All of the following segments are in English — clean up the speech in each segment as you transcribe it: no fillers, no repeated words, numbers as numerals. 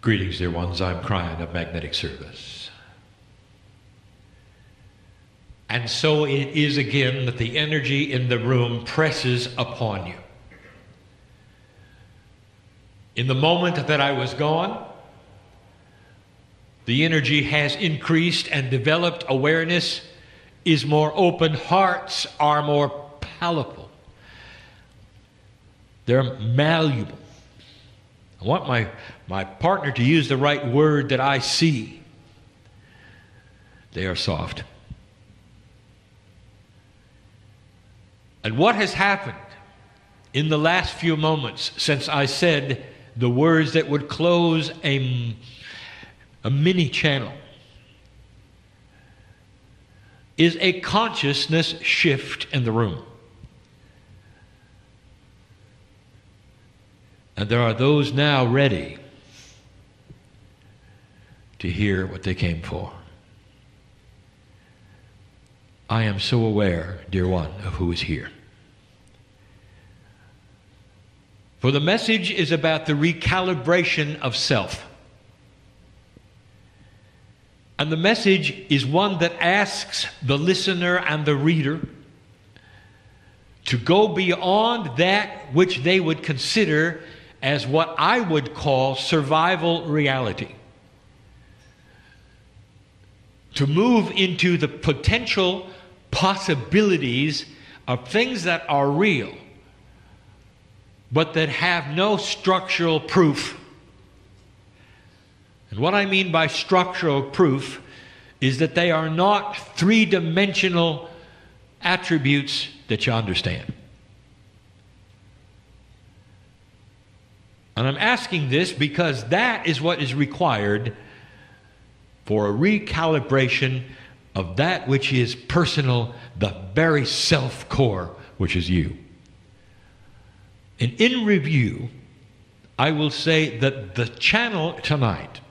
Greetings, dear ones. I'm Kryon of Magnetic Service. And so it is again that the energy in the room presses upon you. In the moment that I was gone, the energy has increased and developed. Awareness is more open. Hearts are more palatable. They're malleable. I want my partner to use the right word that I see. They are soft. And what has happened in the last few moments since I said the words that would close a mini channel is a consciousness shift in the room. And there are those now ready to hear what they came for. I am so aware, dear one, of who is here. For the message is about the recalibration of self. And the message is one that asks the listener and the reader to go beyond that which they would consider as what I would call survival reality. To move into the potential possibilities of things that are real, but that have no structural proof. And what I mean by structural proof is that they are not three-dimensional attributes that you understand. And I'm asking this because that is what is required for a recalibration of that which is personal, the very self-core, which is you. And in review, I will say that the channel tonight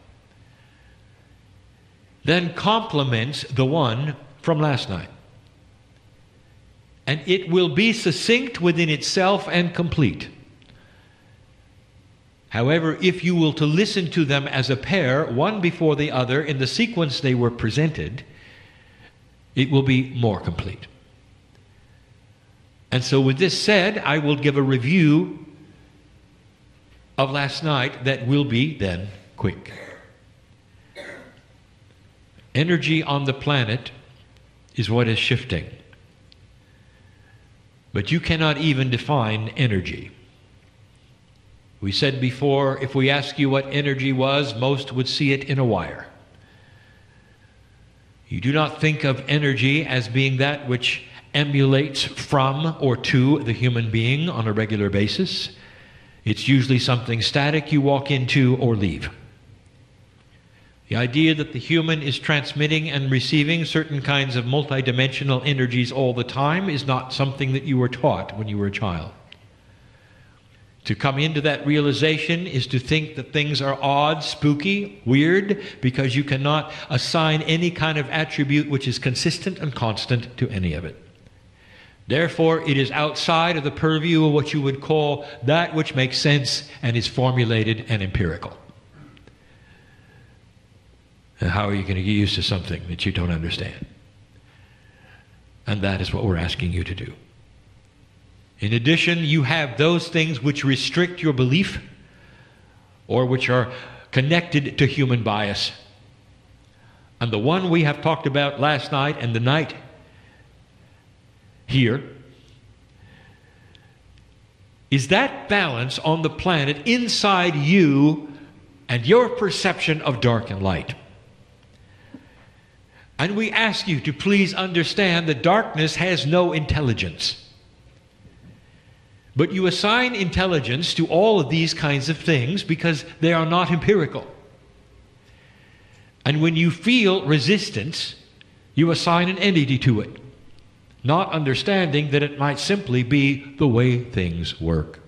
then complements the one from last night. And it will be succinct within itself and complete. However, if you will to listen to them as a pair, one before the other, in the sequence they were presented, it will be more complete. And so with this said, I will give a review of last night that will be then quick. Energy on the planet is what is shifting. But you cannot even define energy. We said before, if we ask you what energy was, most would see it in a wire. You do not think of energy as being that which emulates from or to the human being on a regular basis. It's usually something static you walk into or leave. The idea that the human is transmitting and receiving certain kinds of multidimensional energies all the time is not something that you were taught when you were a child. To come into that realization is to think that things are odd, spooky, weird, because you cannot assign any kind of attribute which is consistent and constant to any of it. Therefore, it is outside of the purview of what you would call that which makes sense and is formulated and empirical. And how are you going to get used to something that you don't understand? And that is what we're asking you to do. In addition, you have those things which restrict your belief or which are connected to human bias. And the one we have talked about last night and the night here is that balance on the planet inside you and your perception of dark and light. And we ask you to please understand that darkness has no intelligence. But you assign intelligence to all of these kinds of things because they are not empirical. And when you feel resistance, you assign an entity to it, not understanding that it might simply be the way things work.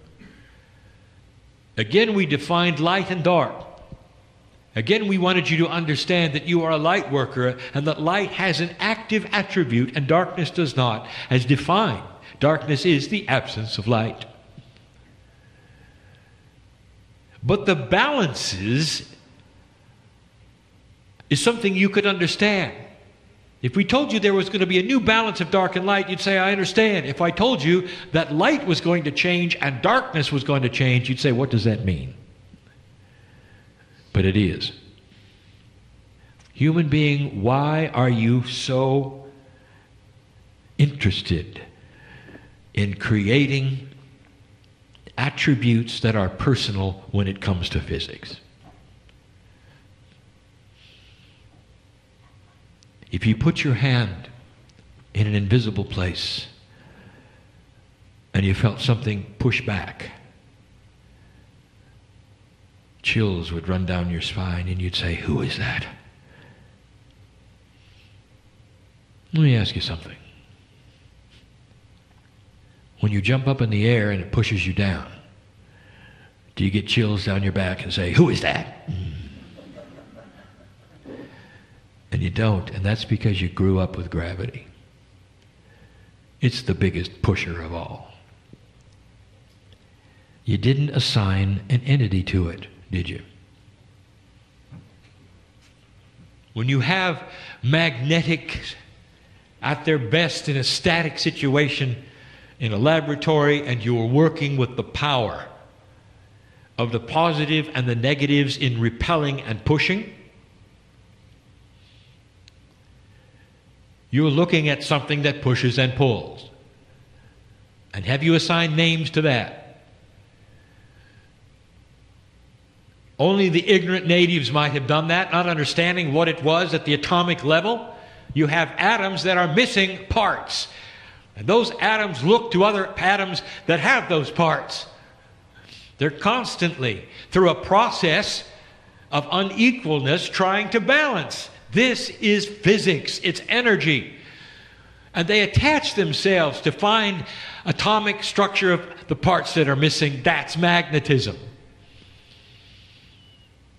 Again, we defined light and dark. Again, we wanted you to understand that you are a light worker and that light has an active attribute and darkness does not, as defined. Darkness is the absence of light. But the balances is something you could understand. If we told you there was going to be a new balance of dark and light, you'd say, I understand. If I told you that light was going to change and darkness was going to change, you'd say, what does that mean? But it is. Human being, why are you so interested in creating attributes that are personal when it comes to physics? If you put your hand in an invisible place and you felt something push back, chills would run down your spine and you'd say, who is that? Let me ask you something. When you jump up in the air and it pushes you down, do you get chills down your back and say, who is that? And you don't, and that's because you grew up with gravity. It's the biggest pusher of all. You didn't assign an entity to it, did you? When you have magnetics at their best in a static situation in a laboratory and you are working with the power of the positive and the negatives in repelling and pushing, you're looking at something that pushes and pulls. And have you assigned names to that? Only the ignorant natives might have done that, not understanding what it was at the atomic level. You have atoms that are missing parts. And those atoms look to other atoms that have those parts. They're constantly, through a process of unequalness, trying to balance. This is physics. It's energy. And they attach themselves to find atomic structure of the parts that are missing. That's magnetism.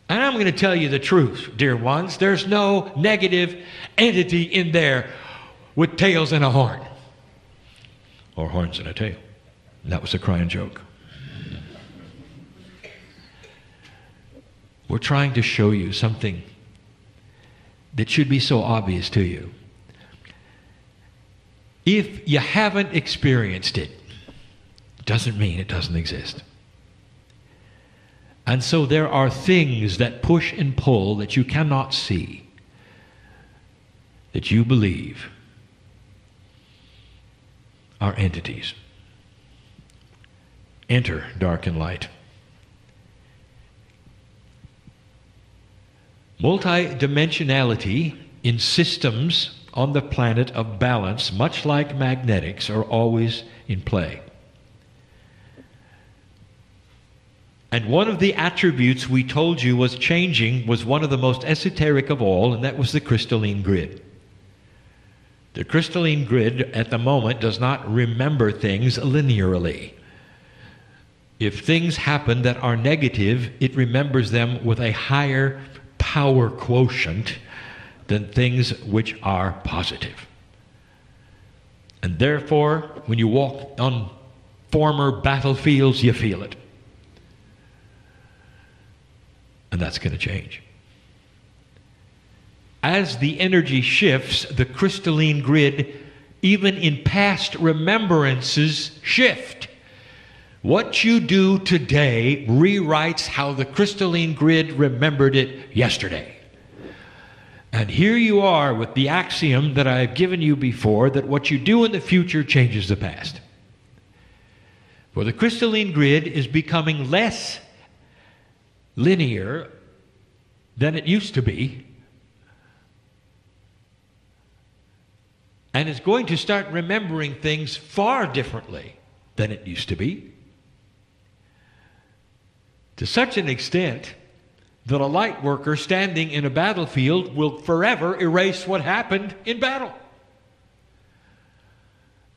And I'm going to tell you the truth, dear ones. There's no negative entity in there with tails and a horn. Or horns and a tail. That was a Kryon joke. We're trying to show you something that should be so obvious to you. If you haven't experienced it, doesn't mean it doesn't exist. And so there are things that push and pull that you cannot see, that you believe are entities. Enter dark and light. Multidimensionality in systems on the planet of balance, much like magnetics, are always in play. And one of the attributes we told you was changing was one of the most esoteric of all, and that was the crystalline grid. The crystalline grid at the moment does not remember things linearly. If things happen that are negative, it remembers them with a higher power quotient than things which are positive. And therefore, when you walk on former battlefields, you feel it. And that's going to change. As the energy shifts, the crystalline grid, even in past remembrances, shift. What you do today rewrites how the crystalline grid remembered it yesterday. And here you are with the axiom that I've given you before, that what you do in the future changes the past. For the crystalline grid is becoming less linear than it used to be, and is going to start remembering things far differently than it used to be, to such an extent that a light worker standing in a battlefield will forever erase what happened in battle.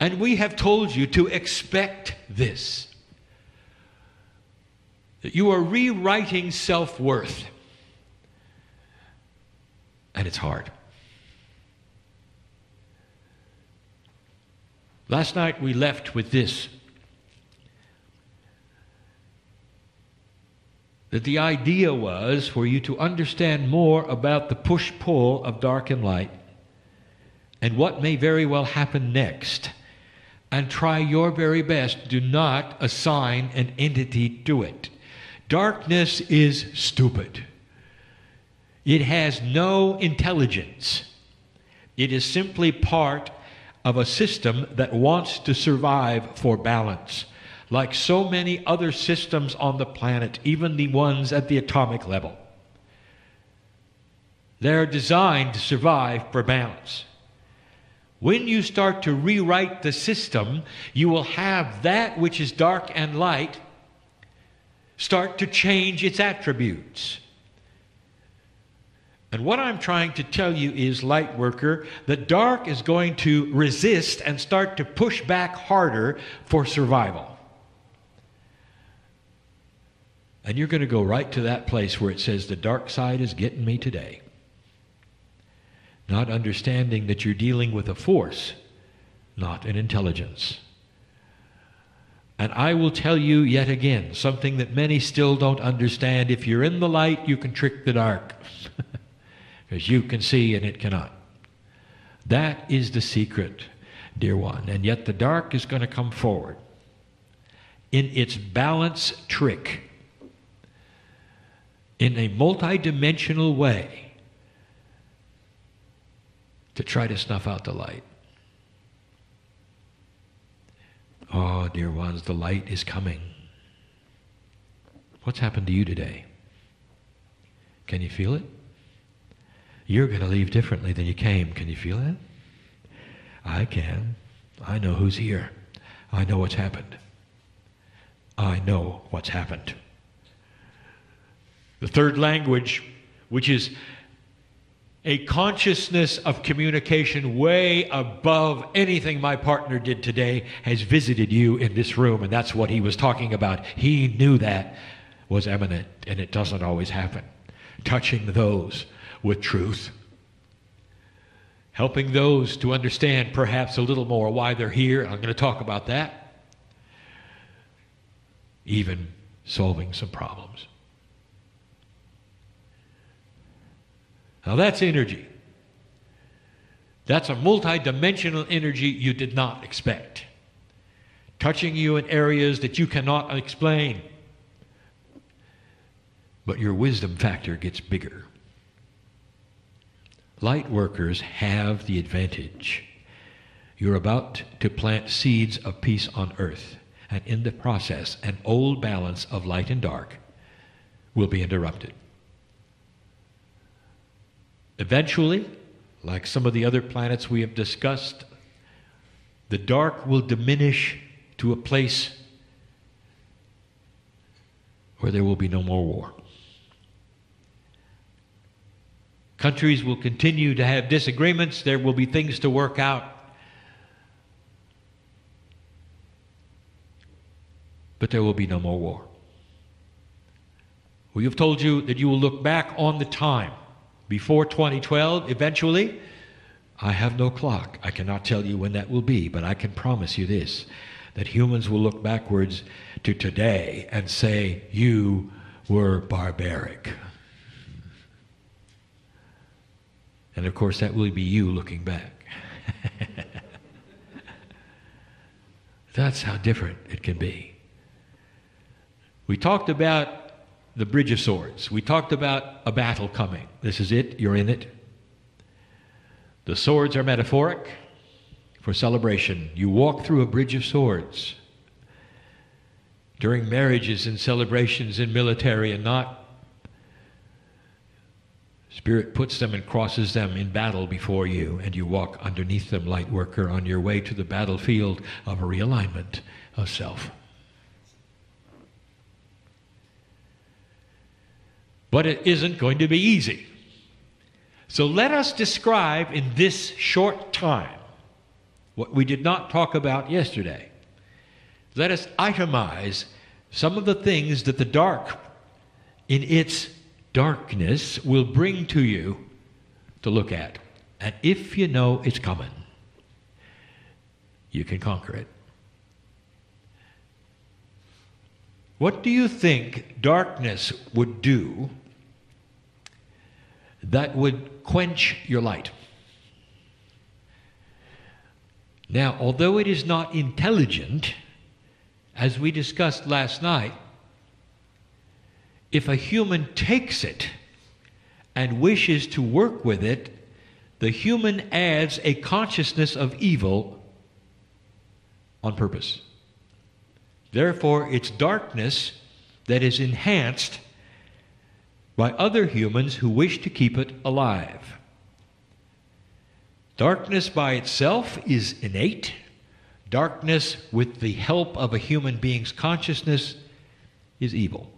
And we have told you to expect this, that you are rewriting self-worth. And it's hard. Last night we left with this. that the idea was for you to understand more about the push-pull of dark and light and what may very well happen next, and try your very best. Do not assign an entity to it. Darkness is stupid. It has no intelligence. It is simply part of a system that wants to survive for balance. Like so many other systems on the planet, even the ones at the atomic level. They're designed to survive for balance. When you start to rewrite the system, you will have that which is dark and light start to change its attributes. And what I'm trying to tell you is, light worker, the dark is going to resist and start to push back harder for survival. And you're going to go right to that place where it says, the dark side is getting me today. Not understanding that you're dealing with a force, not an intelligence. And I will tell you yet again, something that many still don't understand. If you're in the light, you can trick the dark. Because you can see and it cannot. That is the secret, dear one. And yet the dark is going to come forward in its balance trick, in a multidimensional way, to try to snuff out the light. Oh, dear ones, the light is coming. What's happened to you today? Can you feel it? You're going to leave differently than you came. Can you feel that? I can. I know who's here. I know what's happened. I know what's happened. The third language, which is a consciousness of communication way above anything my partner did today, has visited you in this room, and that's what he was talking about. He knew that was eminent, and it doesn't always happen. Touching those with truth. Helping those to understand perhaps a little more why they're here. I'm going to talk about that. Even solving some problems. Now that's energy. That's a multidimensional energy you did not expect. Touching you in areas that you cannot explain. But your wisdom factor gets bigger. Light workers have the advantage. You're about to plant seeds of peace on earth. And in the process, an old balance of light and dark will be interrupted. Eventually, like some of the other planets we have discussed, the dark will diminish to a place where there will be no more war. Countries will continue to have disagreements. There will be things to work out. But there will be no more war. We have told you that you will look back on the time before 2012, eventually. I have no clock. I cannot tell you when that will be, but I can promise you this, that humans will look backwards to today and say, you were barbaric. And of course, that will be you looking back. That's how different it can be. We talked about the Bridge of Swords. We talked about a battle coming. This is it. You're in it. The swords are metaphoric for celebration. You walk through a bridge of swords during marriages and celebrations in military and not. Spirit puts them and crosses them in battle before you, and you walk underneath them, light worker, on your way to the battlefield of a realignment of self. But it isn't going to be easy. So let us describe in this short time what we did not talk about yesterday. Let us itemize some of the things that the dark, in its darkness, will bring to you to look at. And if you know it's coming, you can conquer it. What do you think darkness would do that would quench your light? Now, although it is not intelligent, as we discussed last night, if a human takes it and wishes to work with it, the human adds a consciousness of evil on purpose. Therefore, it's darkness that is enhanced by other humans who wish to keep it alive. Darkness by itself is innate. Darkness with the help of a human being's consciousness is evil.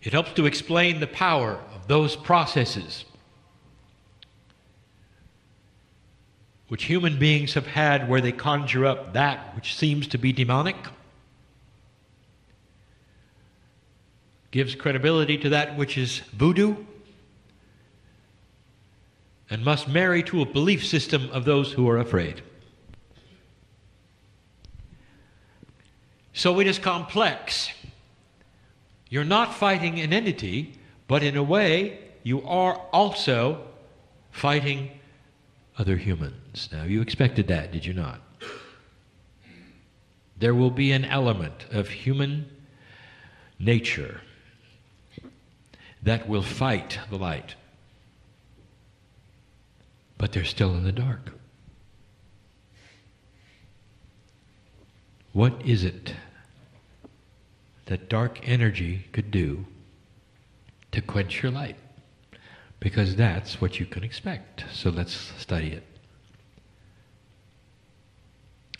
It helps to explain the power of those processes which human beings have had where they conjure up that which seems to be demonic, gives credibility to that which is voodoo, and must marry to a belief system of those who are afraid. So it is complex. You're not fighting an entity, but in a way, you are also fighting other humans. Now, you expected that, did you not? There will be an element of human nature that will fight the light. But they're still in the dark. What is it that dark energy could do to quench your light? Because that's what you can expect. So let's study it.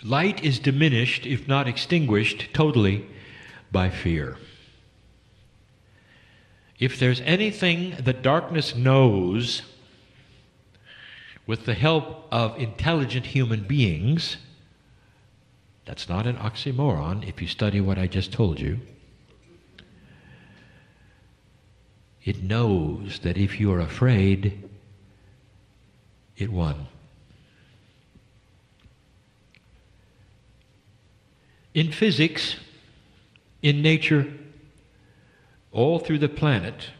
Light is diminished, if not extinguished, totally by fear. If there's anything that darkness knows with the help of intelligent human beings, that's not an oxymoron if you study what I just told you. It knows that if you are afraid, it won. In physics, in nature, all through the planet,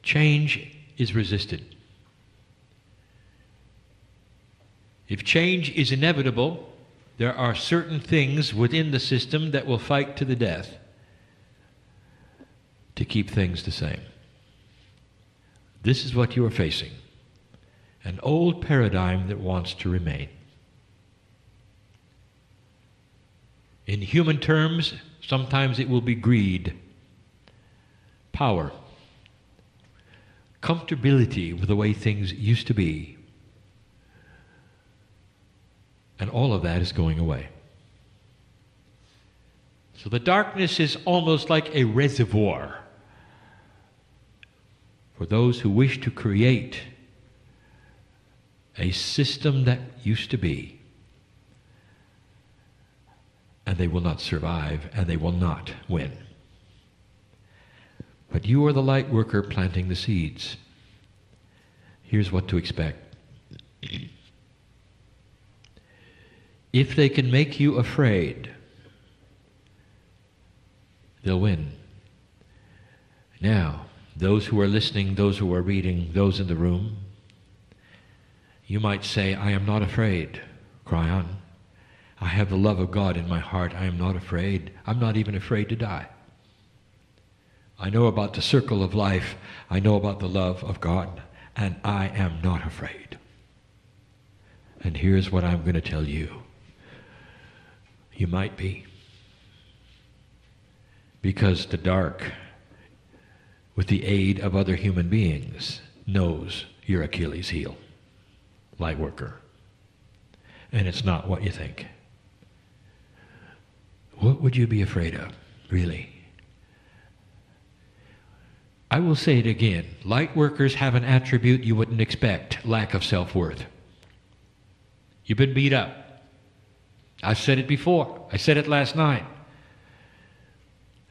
change is resisted. If change is inevitable, there are certain things within the system that will fight to the death to keep things the same. This is what you are facing. An old paradigm that wants to remain. In human terms, sometimes it will be greed, power, comfortability with the way things used to be. And all of that is going away. So the darkness is almost like a reservoir for those who wish to create a system that used to be. And they will not survive, and they will not win. But you are the light worker planting the seeds. Here's what to expect. If they can make you afraid, they'll win. Now, those who are listening, those who are reading, those in the room, you might say, I am not afraid, Kryon. I have the love of God in my heart. I am not afraid. I'm not even afraid to die. I know about the circle of life. I know about the love of God, and I am not afraid. And here's what I'm going to tell you. You might be. Because the dark, with the aid of other human beings, knows your Achilles heel, light worker. And it's not what you think. What would you be afraid of, really? I will say it again. Light workers have an attribute you wouldn't expect, lack of self-worth. You've been beat up. I've said it before. I said it last night.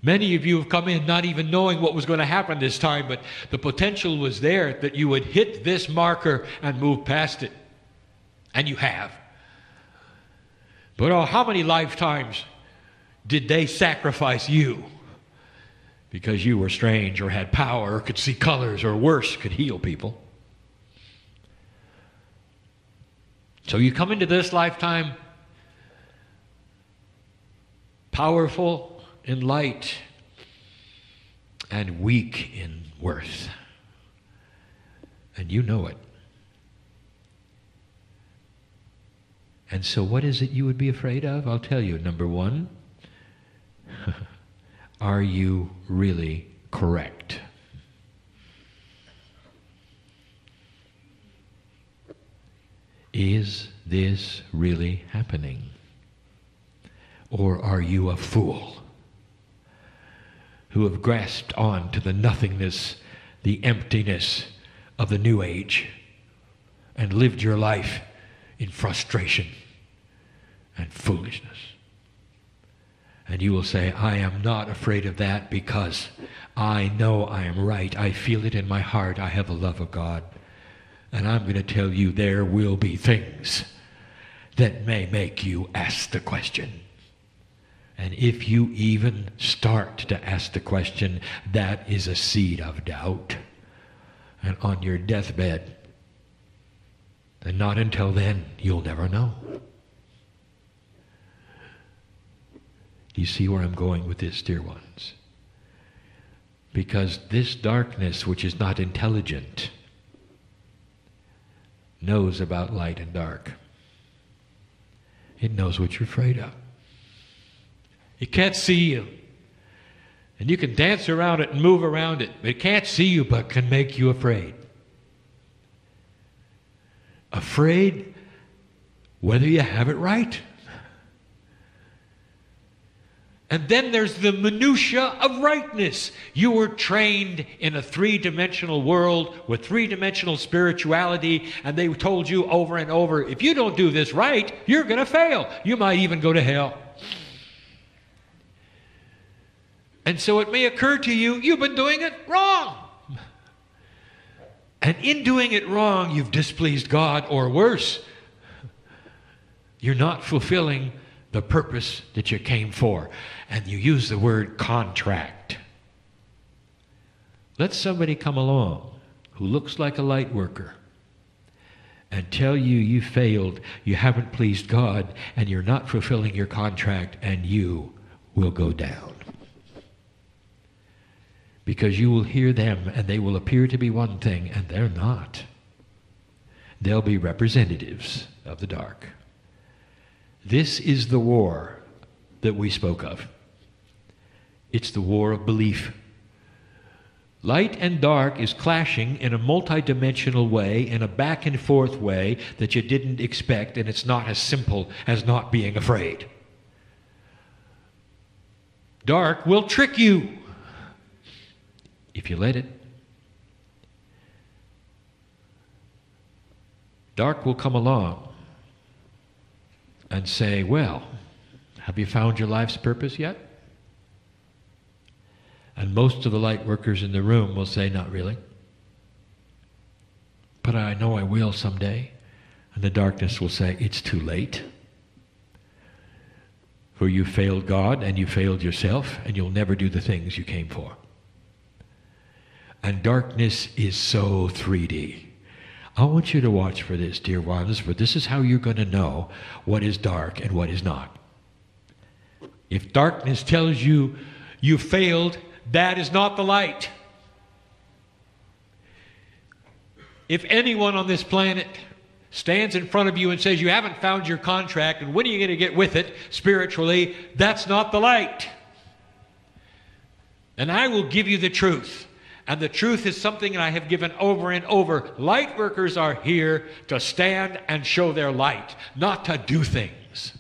Many of you have come in not even knowing what was going to happen this time, but the potential was there that you would hit this marker and move past it. And you have. But oh, how many lifetimes did they sacrifice you because you were strange or had power or could see colors or worse, could heal people? So you come into this lifetime powerful in light and weak in worth. And you know it. And so what is it you would be afraid of? I'll tell you. Number one, are you really correct? Is this really happening? Or are you a fool who have grasped on to the nothingness, the emptiness of the New Age and lived your life in frustration and foolishness? And you will say, I am not afraid of that because I know I am right. I feel it in my heart. I have the love of God. And I'm going to tell you there will be things that may make you ask the question. And if you even start to ask the question, that is a seed of doubt. And on your deathbed, and not until then, you'll never know. Do you see where I'm going with this, dear ones? Because this darkness, which is not intelligent, knows about light and dark. It knows what you're afraid of. It can't see you. And you can dance around it and move around it. But it can't see you, but can make you afraid. Afraid whether you have it right. And then there's the minutia of rightness. You were trained in a three-dimensional world with three-dimensional spirituality, and they told you over and over, if you don't do this right, you're going to fail. You might even go to hell. And so it may occur to you, you've been doing it wrong. And in doing it wrong, you've displeased God, or worse, you're not fulfilling the purpose that you came for. And you use the word contract. Let somebody come along who looks like a light worker and tell you you failed, you haven't pleased God, and you're not fulfilling your contract, and you will go down. Because you will hear them and they will appear to be one thing, and they're not. They'll be representatives of the dark. This is the war that we spoke of. It's the war of belief. Light and dark is clashing in a multidimensional way, in a back and forth way that you didn't expect, and it's not as simple as not being afraid. Dark will trick you if you let it. Dark will come along and say, well, have you found your life's purpose yet? And most of the light workers in the room will say, not really. But I know I will someday. And the darkness will say, it's too late. For you failed God and you failed yourself, and you'll never do the things you came for. And darkness is so 3D. I want you to watch for this, dear ones, for this is how you're going to know what is dark and what is not. If darkness tells you you failed, that is not the light. If anyone on this planet stands in front of you and says you haven't found your contract and when are you going to get with it spiritually, that's not the light. And I will give you the truth. And the truth is something that I have given over and over. Light workers are here to stand and show their light, not to do things.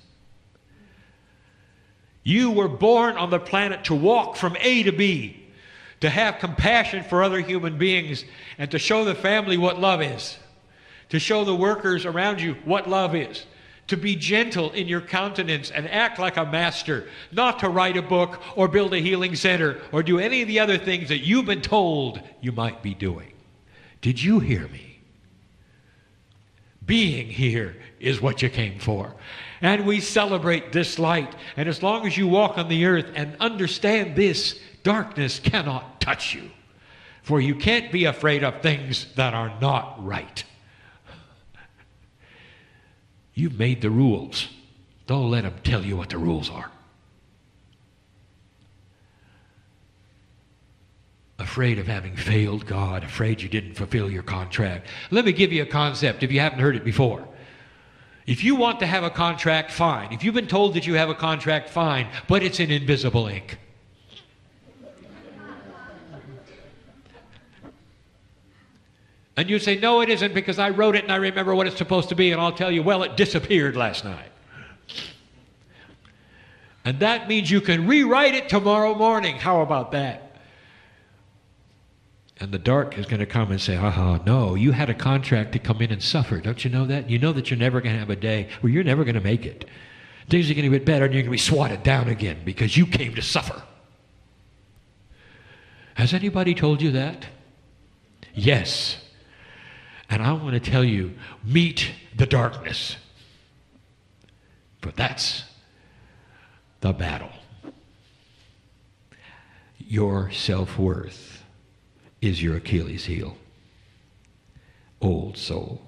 You were born on the planet to walk from A to B, to have compassion for other human beings, and to show the family what love is, to show the workers around you what love is, to be gentle in your countenance and act like a master, not to write a book or build a healing center or do any of the other things that you've been told you might be doing. Did you hear me? Being here is what you came for. And we celebrate this light. And as long as you walk on the earth and understand this, darkness cannot touch you. For you can't be afraid of things that are not right. You've made the rules. Don't let them tell you what the rules are. Afraid of having failed God, afraid you didn't fulfill your contract. Let me give you a concept if you haven't heard it before. If you want to have a contract, fine. If you've been told that you have a contract, fine, but it's in invisible ink. And you say, no, it isn't because I wrote it and I remember what it's supposed to be, and I'll tell you, well, it disappeared last night. And that means you can rewrite it tomorrow morning. How about that? And the dark is going to come and say, no, you had a contract to come in and suffer. Don't you know that? You know that you're never going to have a day where you're never going to make it. Things are going to get better and you're going to be swatted down again because you came to suffer. Has anybody told you that? Yes. And I want to tell you, meet the darkness. For that's the battle. Your self-worth is your Achilles heel. Old soul.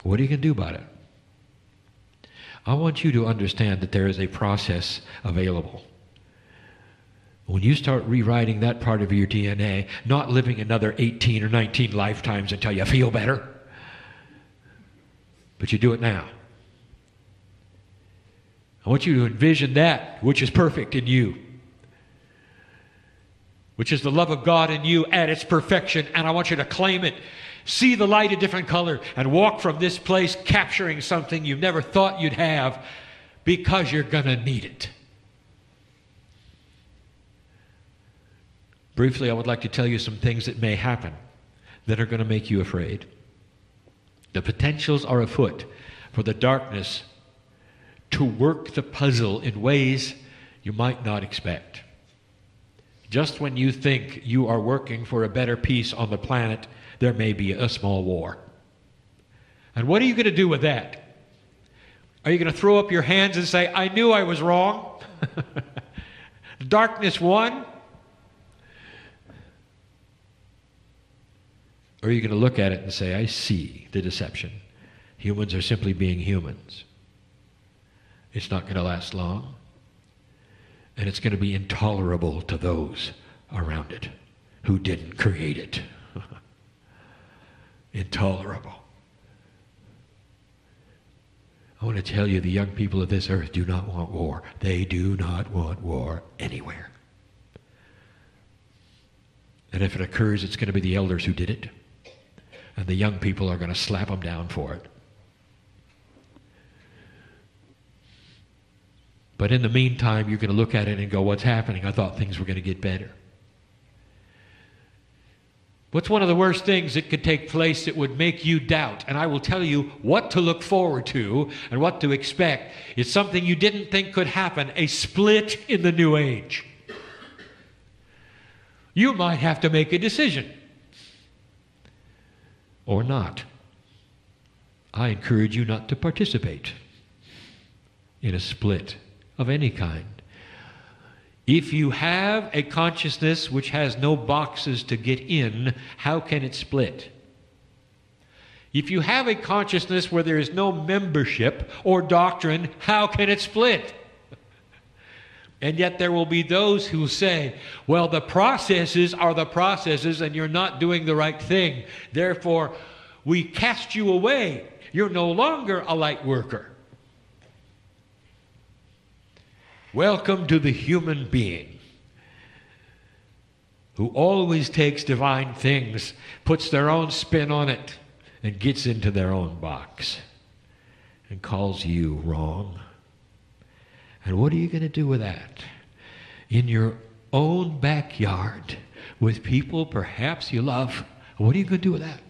What are you going to do about it? I want you to understand that there is a process available. When you start rewriting that part of your DNA, not living another 18 or 19 lifetimes until you feel better, but you do it now. I want you to envision that which is perfect in you, which is the love of God in you at its perfection, and I want you to claim it. See the light a different color and walk from this place capturing something you never thought you'd have because you're going to need it. Briefly, I would like to tell you some things that may happen that are going to make you afraid. The potentials are afoot for the darkness to work the puzzle in ways you might not expect. Just when you think you are working for a better peace on the planet, there may be a small war. And what are you going to do with that? Are you going to throw up your hands and say, I knew I was wrong? Darkness won? Or are you going to look at it and say, I see the deception. Humans are simply being humans. It's not going to last long. And it's going to be intolerable to those around it who didn't create it. Intolerable. I want to tell you, the young people of this earth do not want war. They do not want war anywhere. And if it occurs, it's going to be the elders who did it. And the young people are going to slap them down for it. But in the meantime, you're going to look at it and go, what's happening? I thought things were going to get better. What's one of the worst things that could take place that would make you doubt? And I will tell you what to look forward to and what to expect. It's something you didn't think could happen, a split in the new age. You might have to make a decision. Or not. I encourage you not to participate in a split of any kind. If you have a consciousness which has no boxes to get in, how can it split? If you have a consciousness where there is no membership or doctrine, how can it split? And yet there will be those who say, well, the processes are the processes and you're not doing the right thing. Therefore, we cast you away. You're no longer a light worker. Welcome to the human being who always takes divine things, puts their own spin on it, and gets into their own box and calls you wrong. And what are you going to do with that? In your own backyard with people perhaps you love, what are you going to do with that?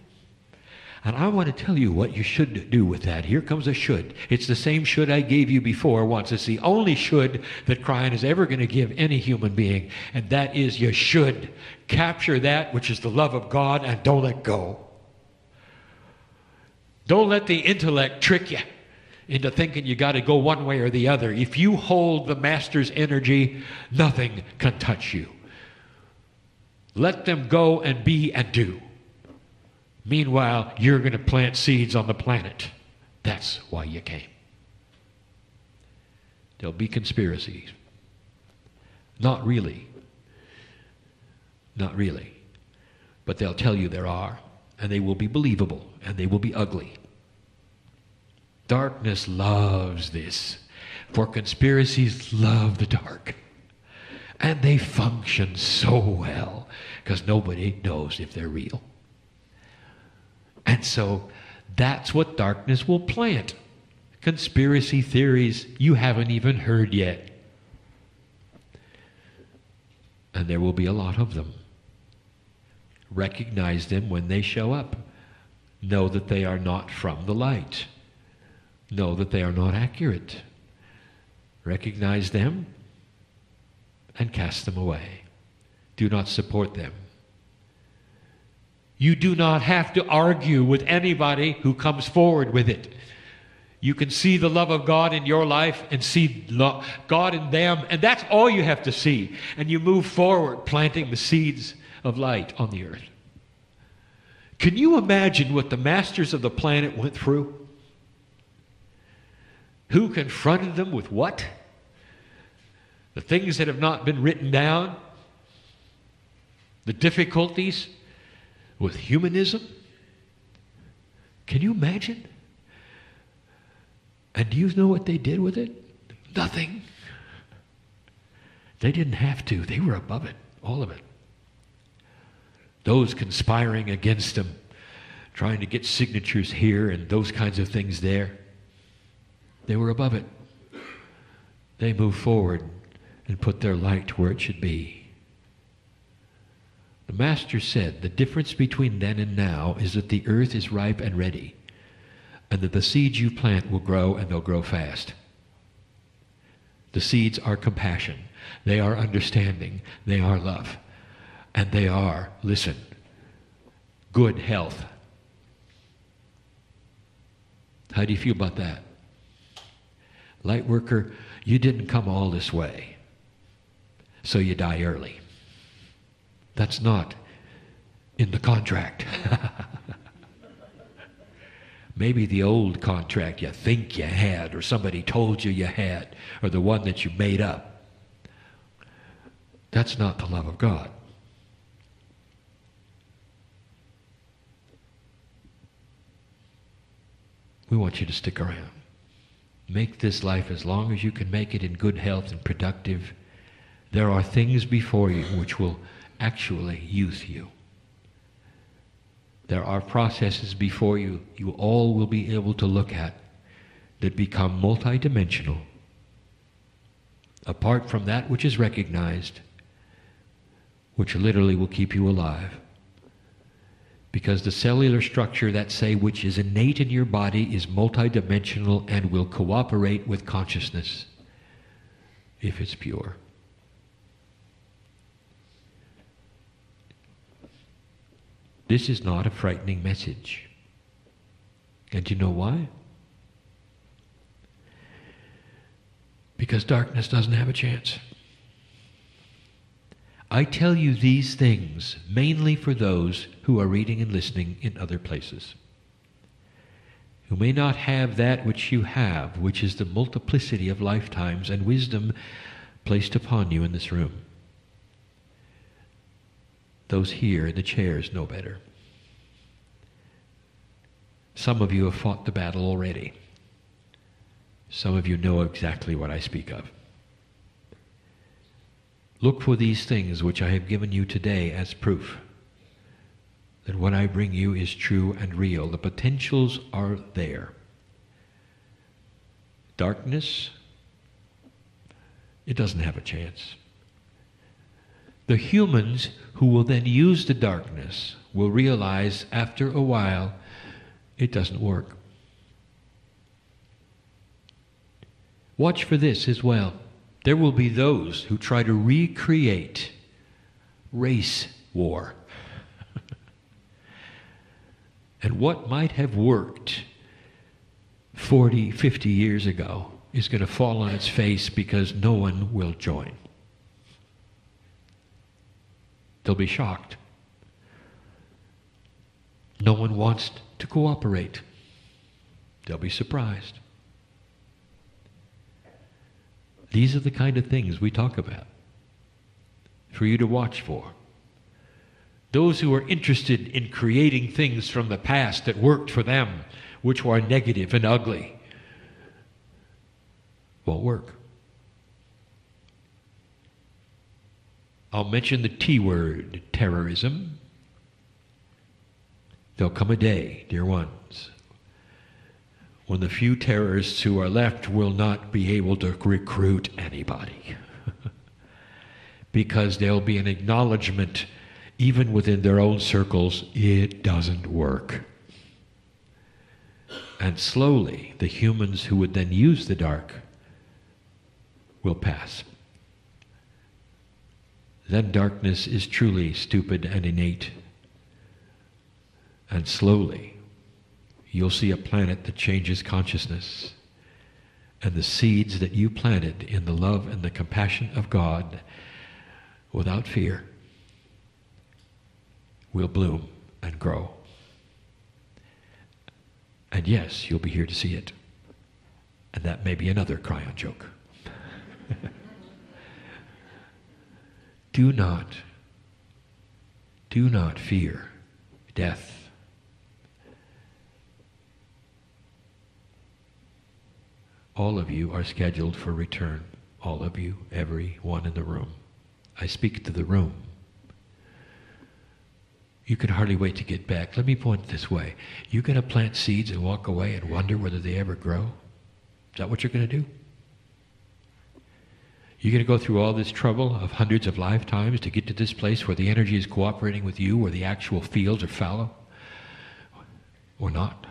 And I want to tell you what you should do with that. Here comes a should. It's the same should I gave you before once. It's the only should that Kryon is ever going to give any human being. And that is you should capture that which is the love of God and don't let go. Don't let the intellect trick you into thinking you got to go one way or the other. If you hold the Master's energy, nothing can touch you. Let them go and be and do. Meanwhile, you're going to plant seeds on the planet. That's why you came. There'll be conspiracies. Not really. Not really. But they'll tell you there are, and they will be believable, and they will be ugly. Darkness loves this, for conspiracies love the dark. And they function so well, because nobody knows if they're real. And so that's what darkness will plant. Conspiracy theories you haven't even heard yet. And there will be a lot of them. Recognize them when they show up. Know that they are not from the light. Know that they are not accurate. Recognize them and cast them away. Do not support them. You do not have to argue with anybody who comes forward with it. You can see the love of God in your life and see God in them, and that's all you have to see. And you move forward, planting the seeds of light on the earth. Can you imagine what the masters of the planet went through? Who confronted them with what? The things that have not been written down? The difficulties with humanism? Can you imagine? And do you know what they did with it? Nothing. They didn't have to. They were above it, all of it. Those conspiring against them, trying to get signatures here and those kinds of things there, they were above it. They moved forward and put their light where it should be. The Master said the difference between then and now is that the earth is ripe and ready, and that the seeds you plant will grow, and they'll grow fast. The seeds are compassion. They are understanding. They are love. And they are, listen, good health. How do you feel about that? Light worker, you didn't come all this way, so you die early. That's not in the contract. Maybe the old contract you think you had, or somebody told you you had, or the one that you made up. That's not the love of God. We want you to stick around. Make this life as long as you can make it in good health and productive. There are things before you which will actually use you. There are processes before you all will be able to look at that become multidimensional, apart from that which is recognized, which literally will keep you alive. Because the cellular structure, that say, which is innate in your body is multidimensional and will cooperate with consciousness if it's pure. This is not a frightening message. And do you know why? Because darkness doesn't have a chance. I tell you these things mainly for those who are reading and listening in other places, who may not have that which you have, which is the multiplicity of lifetimes and wisdom placed upon you in this room. Those here in the chairs know better. Some of you have fought the battle already. Some of you know exactly what I speak of. Look for these things which I have given you today as proof that what I bring you is true and real. The potentials are there. Darkness, it doesn't have a chance. The humans who will then use the darkness will realize after a while it doesn't work. Watch for this as well. There will be those who try to recreate race war. And what might have worked 40, 50 years ago is going to fall on its face because no one will join. They'll be shocked. No one wants to cooperate. They'll be surprised. These are the kind of things we talk about for you to watch for. Those who are interested in creating things from the past that worked for them, which were negative and ugly, won't work. I'll mention the T word, terrorism. There'll come a day, dear ones, when the few terrorists who are left will not be able to recruit anybody. Because there'll be an acknowledgement, even within their own circles, it doesn't work. And slowly, the humans who would then use the dark will pass. Then darkness is truly stupid and innate. And slowly, you'll see a planet that changes consciousness. And the seeds that you planted in the love and the compassion of God, without fear, will bloom and grow. And yes, you'll be here to see it. And that may be another Kryon joke. Do not fear death. All of you are scheduled for return. All of you, every one in the room. I speak to the room. You can hardly wait to get back. Let me point it this way. You're going to plant seeds and walk away and wonder whether they ever grow? Is that what you're going to do? You're going to go through all this trouble of hundreds of lifetimes to get to this place where the energy is cooperating with you, where the actual fields are fallow? Or not?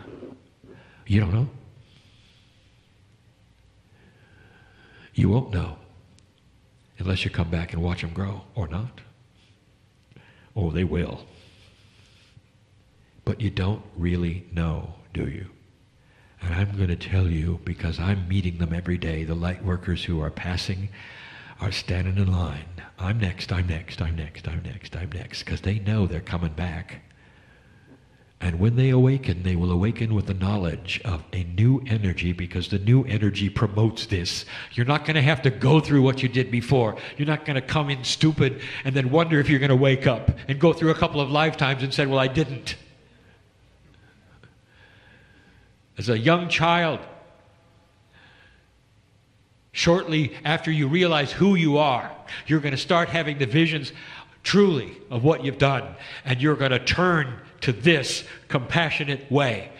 You don't know. You won't know unless you come back and watch them grow, or not. Oh, they will. But you don't really know, do you? And I'm going to tell you, because I'm meeting them every day, the light workers who are passing are standing in line. I'm next, I'm next, I'm next, I'm next, I'm next, because they know they're coming back. And when they awaken, they will awaken with the knowledge of a new energy, because the new energy promotes this. You're not going to have to go through what you did before. You're not going to come in stupid and then wonder if you're going to wake up and go through a couple of lifetimes and say, well, I didn't. As a young child, shortly after you realize who you are, you're going to start having the visions truly of what you've done, and you're going to turn to this compassionate way.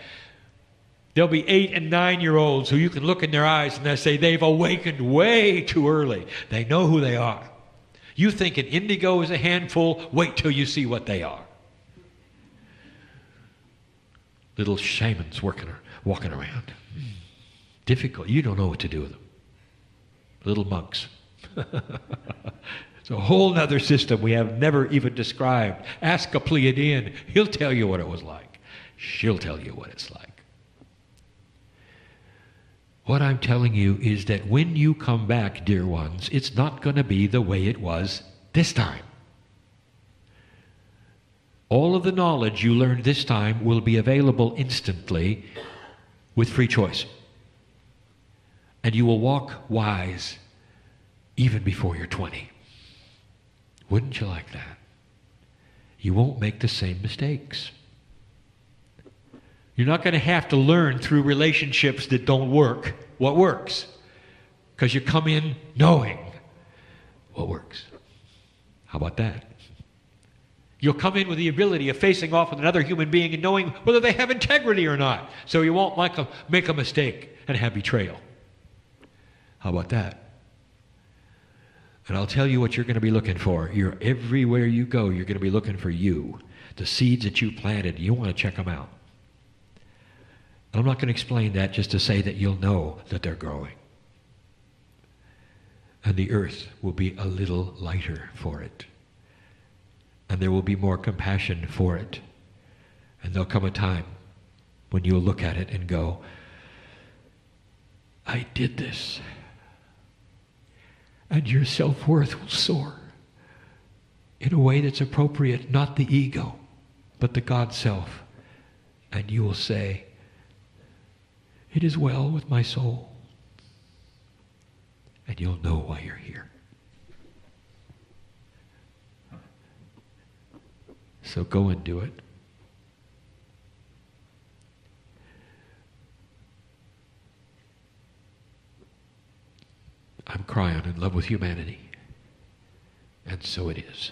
There'll be 8 and 9-year-olds who you can look in their eyes and they say they've awakened way too early. They know who they are. You think an indigo is a handful, wait till you see what they are. Little shamans walking around. Difficult. You don't know what to do with them. Little monks. It's a whole other system we have never even described. Ask a Pleiadian. He'll tell you what it was like. She'll tell you what it's like. What I'm telling you is that when you come back, dear ones, it's not going to be the way it was this time. All of the knowledge you learned this time will be available instantly with free choice. And you will walk wise even before you're 20. Wouldn't you like that? You won't make the same mistakes. You're not going to have to learn through relationships that don't work what works, because you come in knowing what works. How about that? You'll come in with the ability of facing off with another human being and knowing whether they have integrity or not, so you won't make a mistake and have betrayal. How about that? And I'll tell you what you're going to be looking for. Everywhere you go, you're going to be looking for you. The seeds that you planted, you want to check them out. And I'm not going to explain that, just to say that you'll know that they're growing. And the earth will be a little lighter for it. And there will be more compassion for it. And there'll come a time when you'll look at it and go, I did this. And your self-worth will soar in a way that's appropriate, not the ego, but the God self. And you will say, it is well with my soul. And you'll know why you're here. So go and do it. I'm Kryon, in love with humanity. And so it is.